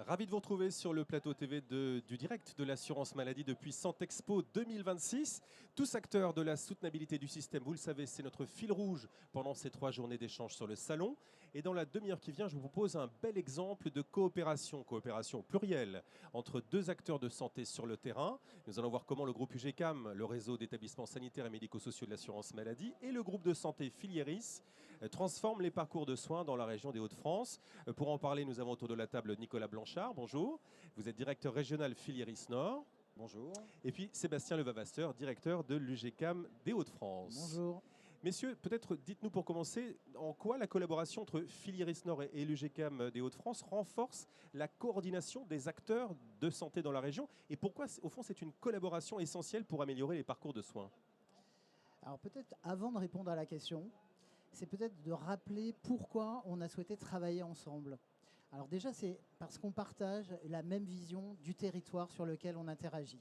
Ravi de vous retrouver sur le plateau TV du direct de l'assurance maladie depuis Santexpo 2026. Tous acteurs de la soutenabilité du système, vous le savez, c'est notre fil rouge pendant ces 3 journées d'échange sur le salon. Et dans la demi-heure qui vient, je vous propose un bel exemple de coopération plurielle, entre 2 acteurs de santé sur le terrain. Nous allons voir comment le groupe UGCAM, le réseau d'établissements sanitaires et médico-sociaux de l'assurance maladie, et le groupe de santé Filieris transforment les parcours de soins dans la région des Hauts-de-France. Pour en parler, nous avons autour de la table Nicolas Blanchard. Bonjour. Vous êtes directeur régional Filieris Nord. Bonjour. Et puis Sébastien Levavasseur, directeur de l'UGCAM des Hauts-de-France. Bonjour. Messieurs, peut-être dites-nous pour commencer, en quoi la collaboration entre Filieris Nord et l'UGCAM des Hauts-de-France renforce la coordination des acteurs de santé dans la région et pourquoi, au fond, c'est une collaboration essentielle pour améliorer les parcours de soins? Alors peut-être avant de répondre à la question, c'est peut-être de rappeler pourquoi on a souhaité travailler ensemble. Alors déjà, c'est parce qu'on partage la même vision du territoire sur lequel on interagit.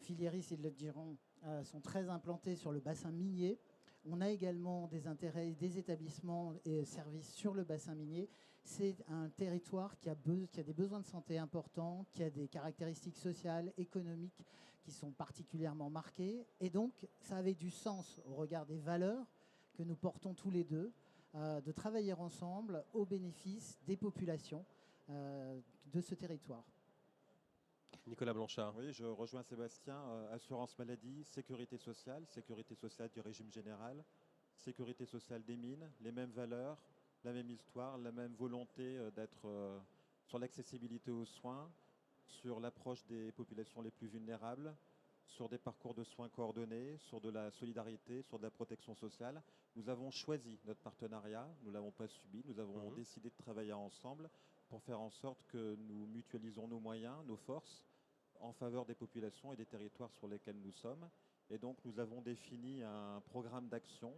Filieris, ils le diront, sont très implantés sur le bassin minier. On a également des intérêts, des établissements et services sur le bassin minier. C'est un territoire qui a des besoins de santé importants, qui a des caractéristiques sociales, économiques qui sont particulièrement marquées. Et donc, ça avait du sens au regard des valeurs que nous portons tous les deux, de travailler ensemble au bénéfice des populations de ce territoire. Nicolas Blanchard. Oui, je rejoins Sébastien. Assurance maladie, sécurité sociale du régime général, sécurité sociale des mines, les mêmes valeurs, la même histoire, la même volonté d'être sur l'accessibilité aux soins, sur l'approche des populations les plus vulnérables, sur des parcours de soins coordonnés, sur de la solidarité, sur de la protection sociale. Nous avons choisi notre partenariat, nous ne l'avons pas subi, nous avons décidé de travailler ensemble pour faire en sorte que nous mutualisons nos moyens, nos forces, en faveur des populations et des territoires sur lesquels nous sommes. Et donc nous avons défini un programme d'action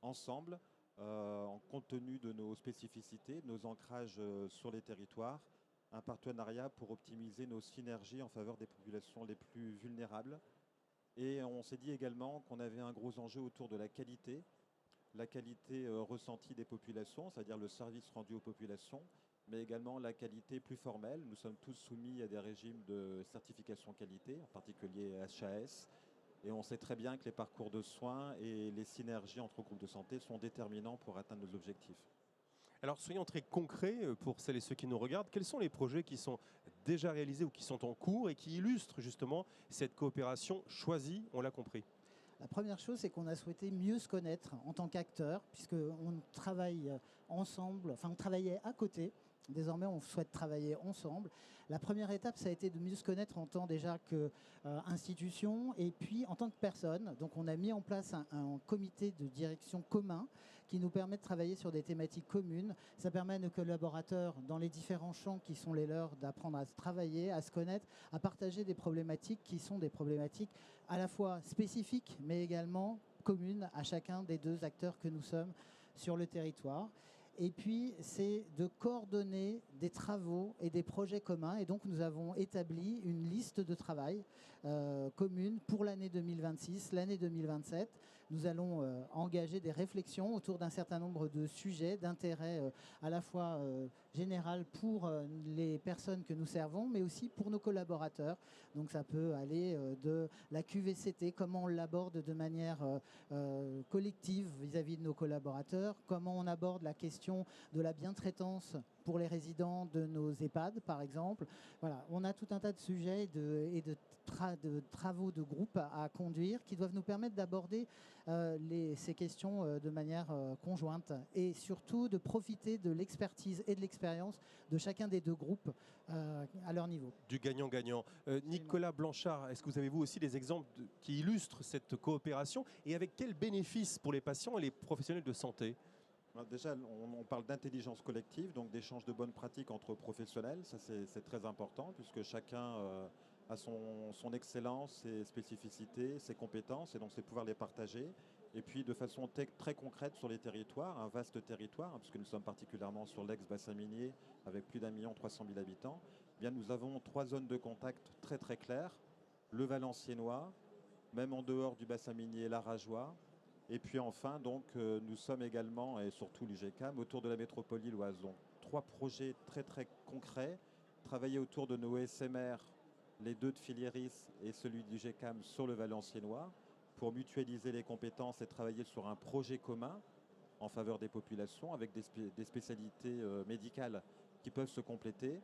ensemble, en compte tenu de nos spécificités, de nos ancrages sur les territoires, un partenariat pour optimiser nos synergies en faveur des populations les plus vulnérables. Et on s'est dit également qu'on avait un gros enjeu autour de la qualité ressentie des populations, c'est-à-dire le service rendu aux populations, mais également la qualité plus formelle. Nous sommes tous soumis à des régimes de certification qualité, en particulier HAS, et on sait très bien que les parcours de soins et les synergies entre groupes de santé sont déterminants pour atteindre nos objectifs. Alors soyons très concrets pour celles et ceux qui nous regardent. Quels sont les projets qui sont déjà réalisés ou qui sont en cours et qui illustrent justement cette coopération choisie, on l'a compris? La première chose, c'est qu'on a souhaité mieux se connaître en tant qu'acteurs, puisqu'on travaille ensemble, enfin on travaillait à côté. Désormais, on souhaite travailler ensemble. La première étape, ça a été de mieux se connaître en tant déjà qu'institution et puis en tant que personne. Donc on a mis en place un comité de direction commun qui nous permet de travailler sur des thématiques communes. Ça permet à nos collaborateurs dans les différents champs qui sont les leurs d'apprendre à se travailler, à se connaître, à partager des problématiques qui sont des problématiques à la fois spécifiques mais également communes à chacun des 2 acteurs que nous sommes sur le territoire. Et puis, c'est de coordonner des travaux et des projets communs. Et donc, nous avons établi une liste de travail commune pour l'année 2026, l'année 2027. Nous allons engager des réflexions autour d'un certain nombre de sujets d'intérêt à la fois général pour les personnes que nous servons, mais aussi pour nos collaborateurs. Donc, ça peut aller de la QVCT, comment on l'aborde de manière collective vis-à-vis de nos collaborateurs, comment on aborde la question de la bientraitance pour les résidents de nos EHPAD, par exemple. Voilà, on a tout un tas de sujets et de travaux de groupe à conduire qui doivent nous permettre d'aborder ces questions de manière conjointe et surtout de profiter de l'expertise et de l'expérience de chacun des 2 groupes à leur niveau. Du gagnant-gagnant. Nicolas Blanchard, est-ce que vous avez vous aussi des exemples qui illustrent cette coopération et avec quels bénéfices pour les patients et les professionnels de santé? Déjà, on parle d'intelligence collective, donc d'échange de bonnes pratiques entre professionnels. Ça, c'est très important puisque chacun a son excellence, ses spécificités, ses compétences, et donc c'est pouvoir les partager. Et puis de façon très concrète sur les territoires, un vaste territoire, puisque nous sommes particulièrement sur l'ex-bassin minier avec plus d'1,3 million d'habitants, eh bien nous avons 3 zones de contact très très claires. Le Valenciennois, même en dehors du bassin minier, l'Arageois. Et puis enfin, donc, nous sommes également, et surtout l'UGCAM, autour de la métropole lilloise. Donc 3 projets très très concrets travailler autour de nos SMR, les deux de Filieris et celui du GECAM sur le Valenciennois, pour mutualiser les compétences et travailler sur un projet commun en faveur des populations avec des spécialités médicales qui peuvent se compléter.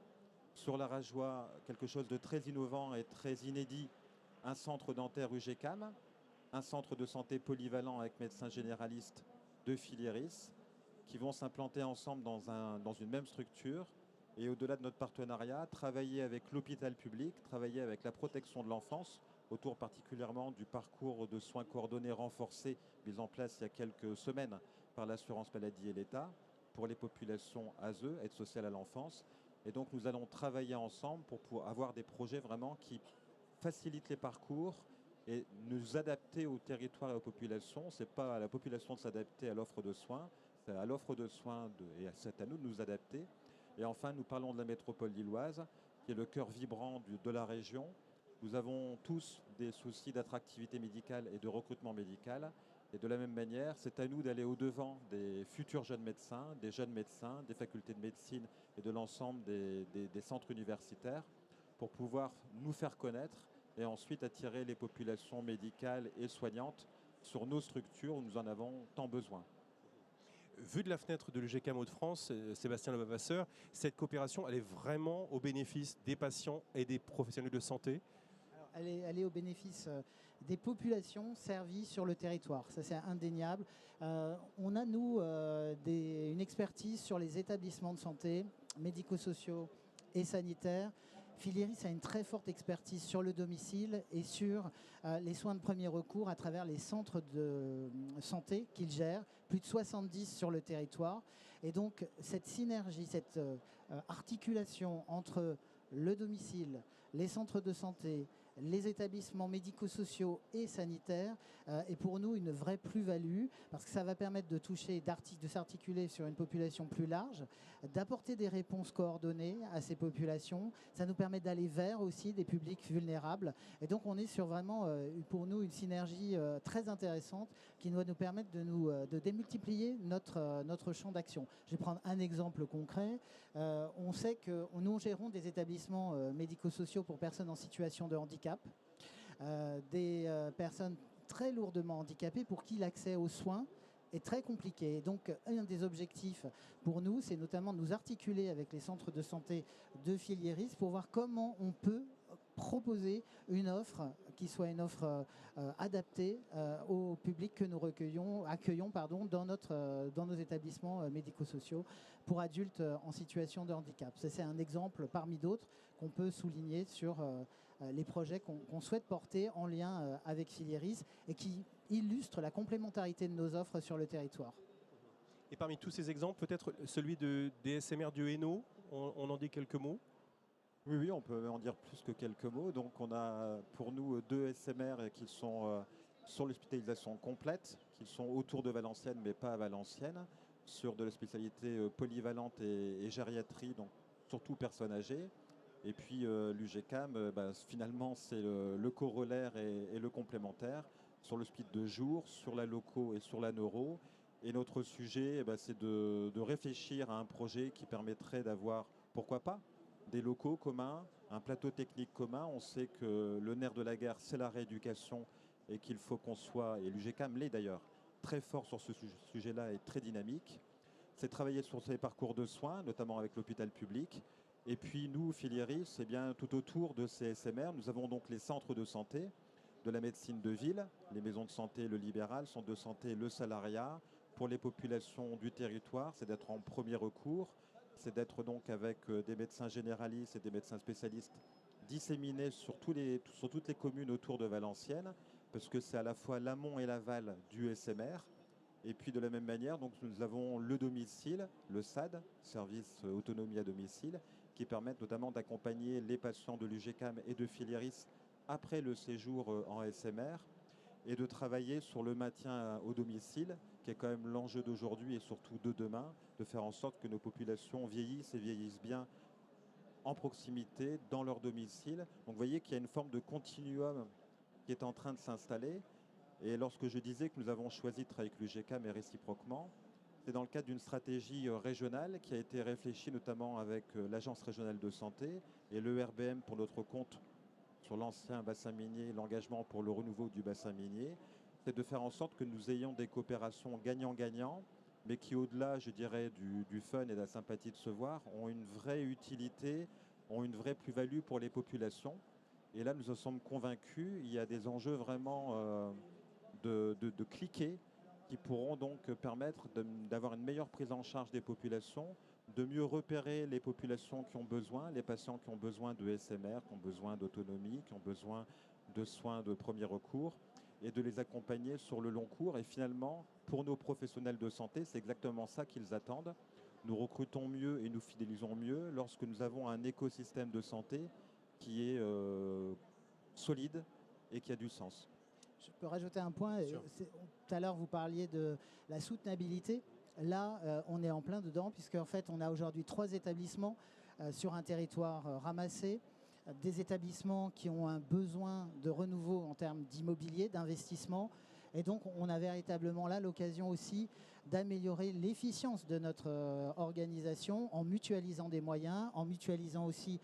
Sur la Rajoie, quelque chose de très innovant et très inédit, un centre dentaire UGCAM, un centre de santé polyvalent avec médecins généralistes de Filieris, qui vont s'implanter ensemble dans une même structure et au-delà de notre partenariat, travailler avec l'hôpital public, travailler avec la protection de l'enfance, autour particulièrement du parcours de soins coordonnés renforcés mis en place il y a quelques semaines par l'assurance maladie et l'État pour les populations ASE, aide sociale à l'enfance. Et donc nous allons travailler ensemble pour avoir des projets vraiment qui facilitent les parcours et nous adapter au territoire et aux populations. Ce n'est pas à la population de s'adapter à l'offre de soins, c'est à l'offre de soins et c'est à nous de nous adapter. Et enfin, nous parlons de la métropole lilloise, qui est le cœur vibrant de la région. Nous avons tous des soucis d'attractivité médicale et de recrutement médical. Et de la même manière, c'est à nous d'aller au-devant des futurs jeunes médecins, des facultés de médecine et de l'ensemble des centres universitaires pour pouvoir nous faire connaître et ensuite attirer les populations médicales et soignantes sur nos structures où nous en avons tant besoin. Vu de la fenêtre de l'UGCAM Hauts-de-France, Sébastien Levavasseur, cette coopération, elle est vraiment au bénéfice des patients et des professionnels de santé? Alors, elle est au bénéfice des populations servies sur le territoire. Ça, c'est indéniable. On a, nous, une expertise sur les établissements de santé, médico-sociaux et sanitaires. Filieris a une très forte expertise sur le domicile et sur les soins de premier recours à travers les centres de santé qu'il gère, plus de 70 sur le territoire. Et donc cette synergie, cette articulation entre le domicile, les centres de santé, les établissements médico-sociaux et sanitaires est pour nous une vraie plus-value parce que ça va permettre de toucher, de s'articuler sur une population plus large, d'apporter des réponses coordonnées à ces populations. Ça nous permet d'aller vers aussi des publics vulnérables. Et donc on est sur vraiment pour nous une synergie très intéressante qui doit nous permettre de démultiplier notre champ d'action. Je vais prendre un exemple concret. On sait que nous gérons des établissements médico-sociaux pour personnes en situation de handicap, des personnes très lourdement handicapées pour qui l'accès aux soins est très compliqué. Donc un des objectifs pour nous, c'est notamment de nous articuler avec les centres de santé de Filieris pour voir comment on peut proposer une offre qui soit une offre adaptée au public que nous accueillons dans nos établissements médico-sociaux pour adultes en situation de handicap. C'est un exemple parmi d'autres qu'on peut souligner sur les projets qu'on souhaite porter en lien avec Filieris et qui illustrent la complémentarité de nos offres sur le territoire. Et parmi tous ces exemples, peut-être celui des SMR du Hainaut, on en dit quelques mots? Oui, on peut en dire plus que quelques mots. Donc on a pour nous deux SMR qui sont sur l'hospitalisation complète, qui sont autour de Valenciennes mais pas à Valenciennes, sur de la spécialité polyvalente et gériatrie, donc surtout personnes âgées. Et puis l'UGCAM, finalement c'est le corollaire et le complémentaire sur l'hospice de jour, sur la loco et sur la neuro. Et notre sujet, c'est de réfléchir à un projet qui permettrait d'avoir, pourquoi pas, des locaux communs, un plateau technique commun. On sait que le nerf de la guerre, c'est la rééducation et qu'il faut qu'on soit, et l'UGCAM l'est d'ailleurs, très fort sur ce sujet-là et très dynamique. C'est travailler sur ces parcours de soins, notamment avec l'hôpital public. Et puis nous, Filieris, tout autour de ces SMR, nous avons donc les centres de santé, de la médecine de ville, les maisons de santé, le libéral, centre de santé, le salariat. Pour les populations du territoire, c'est d'être en premier recours, c'est d'être donc avec des médecins généralistes et des médecins spécialistes disséminés sur toutes les communes autour de Valenciennes, parce que c'est à la fois l'amont et l'aval du SMR. Et puis de la même manière, donc, nous avons le domicile, le SAD, service autonomie à domicile, qui permettent notamment d'accompagner les patients de l'UGCAM et de Filieris après le séjour en SMR et de travailler sur le maintien au domicile, qui est quand même l'enjeu d'aujourd'hui et surtout de demain, de faire en sorte que nos populations vieillissent et vieillissent bien en proximité, dans leur domicile. Donc vous voyez qu'il y a une forme de continuum qui est en train de s'installer. Et lorsque je disais que nous avons choisi de travailler avec l'UGCAM et réciproquement, C'est dans le cadre d'une stratégie régionale qui a été réfléchie notamment avec l'Agence régionale de santé et l'ERBM pour notre compte sur l'ancien bassin minier, l'engagement pour le renouveau du bassin minier. C'est de faire en sorte que nous ayons des coopérations gagnant-gagnant, mais qui, au-delà, je dirais, du fun et de la sympathie de se voir, ont une vraie utilité, ont une vraie plus-value pour les populations. Et là, nous en sommes convaincus, il y a des enjeux vraiment de cliquer qui pourront donc permettre d'avoir une meilleure prise en charge des populations, de mieux repérer les populations qui ont besoin, les patients qui ont besoin de SMR, qui ont besoin d'autonomie, qui ont besoin de soins de premier recours, et de les accompagner sur le long cours. Et finalement, pour nos professionnels de santé, c'est exactement ça qu'ils attendent. Nous recrutons mieux et nous fidélisons mieux lorsque nous avons un écosystème de santé qui est solide et qui a du sens. Je peux rajouter un point. Tout à l'heure, vous parliez de la soutenabilité. Là, on est en plein dedans, puisqu'en fait, on a aujourd'hui 3 établissements sur un territoire ramassé, des établissements qui ont un besoin de renouveau en termes d'immobilier, d'investissement. Et donc, on a véritablement là l'occasion aussi d'améliorer l'efficience de notre organisation en mutualisant des moyens, en mutualisant aussi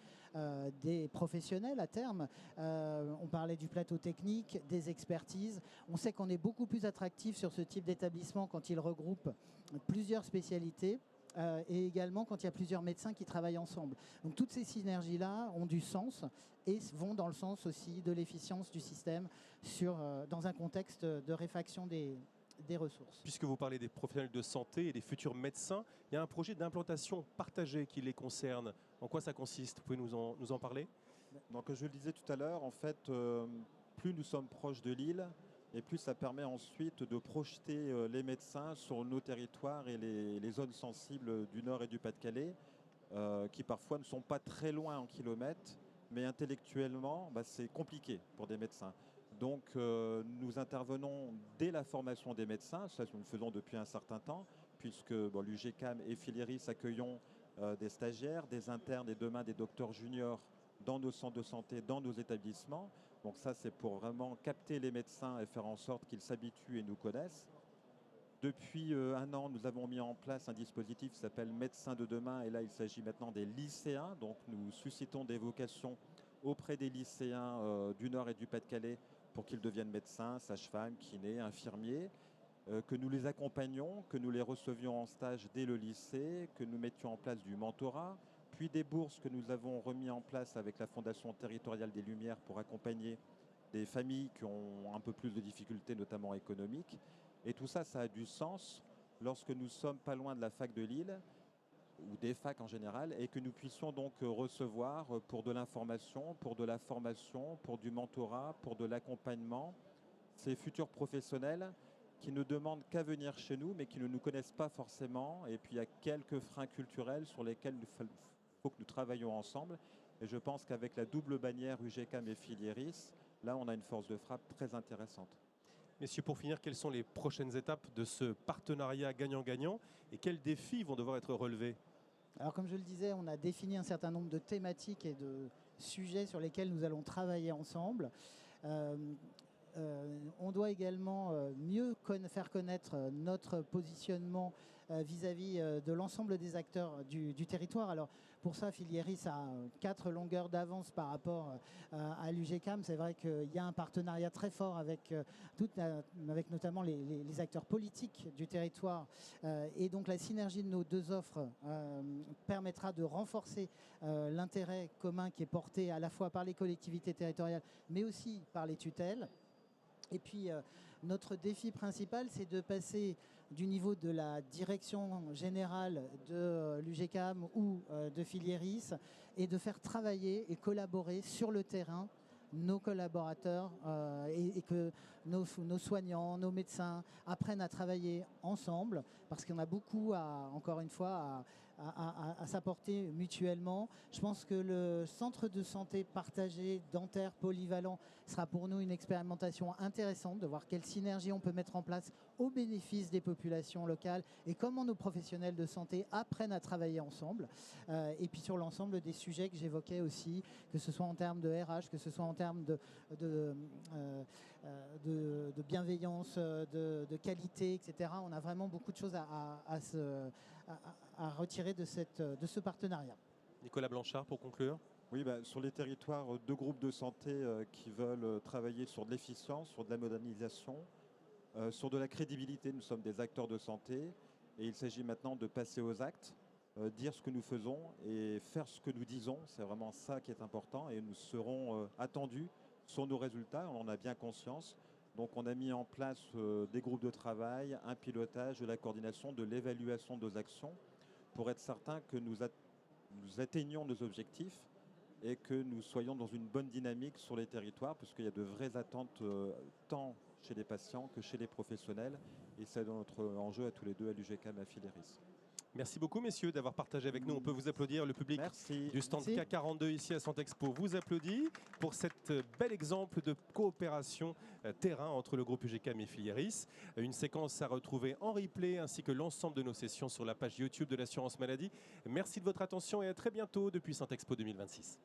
des professionnels à terme. On parlait du plateau technique, des expertises. On sait qu'on est beaucoup plus attractif sur ce type d'établissement quand il regroupe plusieurs spécialités. Et également quand il y a plusieurs médecins qui travaillent ensemble. Donc toutes ces synergies-là ont du sens et vont dans le sens aussi de l'efficience du système dans un contexte de réfaction des ressources. Puisque vous parlez des professionnels de santé et des futurs médecins, il y a un projet d'implantation partagée qui les concerne. En quoi ça consiste? Vous pouvez nous en parler? Donc, comme je le disais tout à l'heure, en fait, plus nous sommes proches de l'île, et plus ça permet ensuite de projeter les médecins sur nos territoires et les zones sensibles du Nord et du Pas-de-Calais, qui parfois ne sont pas très loin en kilomètres, mais intellectuellement, c'est compliqué pour des médecins. Donc nous intervenons dès la formation des médecins, ça nous le faisons depuis un certain temps, puisque l'UGCAM et Filieris accueillons des stagiaires, des internes et demain des docteurs juniors dans nos centres de santé, dans nos établissements. Donc ça, c'est pour vraiment capter les médecins et faire en sorte qu'ils s'habituent et nous connaissent. Depuis un an, nous avons mis en place un dispositif qui s'appelle Médecins de demain. Et là, il s'agit maintenant des lycéens. Donc nous suscitons des vocations auprès des lycéens du Nord et du Pas-de-Calais pour qu'ils deviennent médecins, sages-femmes, kinés, infirmiers. Que nous les accompagnions, que nous les recevions en stage dès le lycée, que nous mettions en place du mentorat, puis des bourses que nous avons remis en place avec la Fondation territoriale des Lumières pour accompagner des familles qui ont un peu plus de difficultés, notamment économiques. Et tout ça, ça a du sens lorsque nous sommes pas loin de la fac de Lille, ou des facs en général, et que nous puissions donc recevoir pour de l'information, pour de la formation, pour du mentorat, pour de l'accompagnement, ces futurs professionnels qui ne demandent qu'à venir chez nous, mais qui ne nous connaissent pas forcément. Et puis il y a quelques freins culturels sur lesquels il faut que nous travaillions ensemble. Et je pense qu'avec la double bannière UGCAM et Filieris, là on a une force de frappe très intéressante. Messieurs, pour finir, quelles sont les prochaines étapes de ce partenariat gagnant-gagnant et quels défis vont devoir être relevés? Alors comme je le disais, on a défini un certain nombre de thématiques et de sujets sur lesquels nous allons travailler ensemble. On doit également mieux faire connaître notre positionnement vis-à-vis de l'ensemble des acteurs du territoire. Alors pour ça, Filieris a 4 longueurs d'avance par rapport à l'UGCAM. C'est vrai qu'il y a un partenariat très fort avec notamment les acteurs politiques du territoire. Et donc la synergie de nos 2 offres permettra de renforcer l'intérêt commun qui est porté à la fois par les collectivités territoriales, mais aussi par les tutelles. Et puis, notre défi principal, c'est de passer du niveau de la direction générale de l'UGCAM ou de Filieris et de faire travailler et collaborer sur le terrain nos collaborateurs et que nos soignants, nos médecins apprennent à travailler ensemble parce qu'on a beaucoup, encore une fois, à s'apporter mutuellement. Je pense que le centre de santé partagé dentaire polyvalent sera pour nous une expérimentation intéressante de voir quelle synergie on peut mettre en place au bénéfice des populations locales et comment nos professionnels de santé apprennent à travailler ensemble. Et puis sur l'ensemble des sujets que j'évoquais aussi, que ce soit en termes de RH, que ce soit en termes de bienveillance, de qualité, etc. On a vraiment beaucoup de choses à retirer de ce partenariat. Nicolas Blanchard, pour conclure. Oui, sur les territoires, deux groupes de santé qui veulent travailler sur de l'efficience, sur de la modernisation, sur de la crédibilité. Nous sommes des acteurs de santé et il s'agit maintenant de passer aux actes, dire ce que nous faisons et faire ce que nous disons. C'est vraiment ça qui est important et nous serons attendus sur nos résultats, on en a bien conscience. Donc on a mis en place des groupes de travail, un pilotage, de la coordination, de l'évaluation de nos actions pour être certain que nous atteignions nos objectifs et que nous soyons dans une bonne dynamique sur les territoires, puisqu'il y a de vraies attentes tant chez les patients que chez les professionnels. Et c'est notre enjeu à tous les deux à l'UGK Mafileris. Merci beaucoup, messieurs, d'avoir partagé avec nous. On peut vous applaudir. Le public du stand K42 ici à Santexpo vous applaudit pour cet bel exemple de coopération terrain entre le groupe UGK et Filieris. Une séquence à retrouver en replay ainsi que l'ensemble de nos sessions sur la page YouTube de l'assurance maladie. Merci de votre attention et à très bientôt depuis Santexpo 2026.